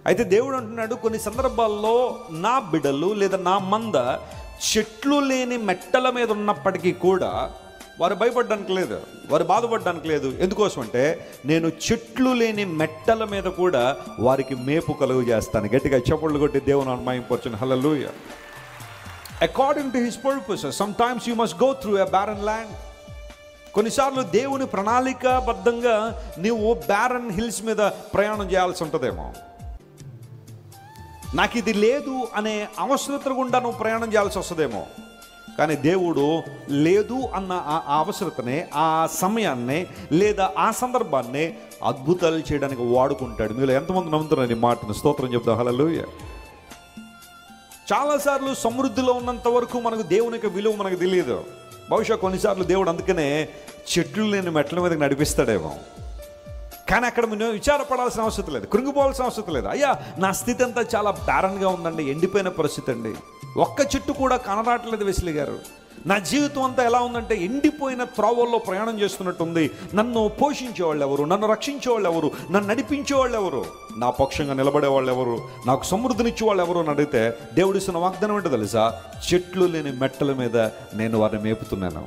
అయితే దేవుడు అంటున్నాడు, కొన్ని సందర్భాల్లో నా బిడ్డలు లేదా నా మంద చెట్లు లేని మెట్టల మీద ఉన్నప్పటికీ కూడా వారు భయపడడానికి లేదు, వారు బాధపడడానికి లేదు. ఎందుకోసం అంటే నేను చెట్లు లేని మెట్టల మీద కూడా వారికి మేపు కలుగు చేస్తాను. గట్టిగా చప్పట్లు కొట్టి దేవుని అన్మాయింపరచును. Hallelujah. According to his purposes sometimes you must go through a barren land. కొన్నిసార్లు దేవుని ప్రణాళికాబద్ధంగా నీవు బారన్ హిల్స్ మీద ప్రయాణం చేయాల్సి ఉంటుందేమో. నాకు ఇది లేదు అనే అవసరత గుండా నువ్వు ప్రయాణం చేయాల్సి వస్తుందేమో. కానీ దేవుడు లేదు అన్న ఆ అవసరతనే, ఆ సమయాన్నే లేదా ఆ సందర్భాన్నే అద్భుతాలు చేయడానికి వాడుకుంటాడు. మీలో ఎంతమంది నమ్ముతున్నారు ఈ మాటను? స్తోత్రం చెప్తాం. హల్లెలూయా. చాలాసార్లు సమృద్ధిలో ఉన్నంత వరకు మనకు దేవుని యొక్క విలువ మనకు తెలియదు. బహుశా కొన్నిసార్లు దేవుడు అందుకనే చెట్లు లేని మెట్ల మీదకి నడిపిస్తాడేమో. కానీ అక్కడ మనం విచారపడాల్సిన అవసరం లేదు, కృంగిపోవాల్సిన అవసరం లేదు. అయ్యా నా స్థితి అంతా చాలా బ్యారన్గా ఉందండి, ఎండిపోయిన పరిస్థితి అండి, ఒక్క చెట్టు కూడా కనరాట్లేదు వెస్లీ గారు, నా జీవితం అంతా ఎలా ఉందంటే ఎండిపోయిన త్రోవల్లో ప్రయాణం చేస్తున్నట్టుంది, నన్ను పోషించేవాళ్ళు ఎవరు, నన్ను రక్షించేవాళ్ళు ఎవరు, నన్ను నడిపించేవాళ్ళు ఎవరు, నా పక్షంగా నిలబడేవాళ్ళు ఎవరు, నాకు సమృద్ధినిచ్చేవాళ్ళు ఎవరు అని అడిగితే దేవుడిస్తున్న వాగ్దానం ఏంటో తెలుసా? చెట్లు లేని మెట్టల మీద నేను వారిని మేపుతున్నాను.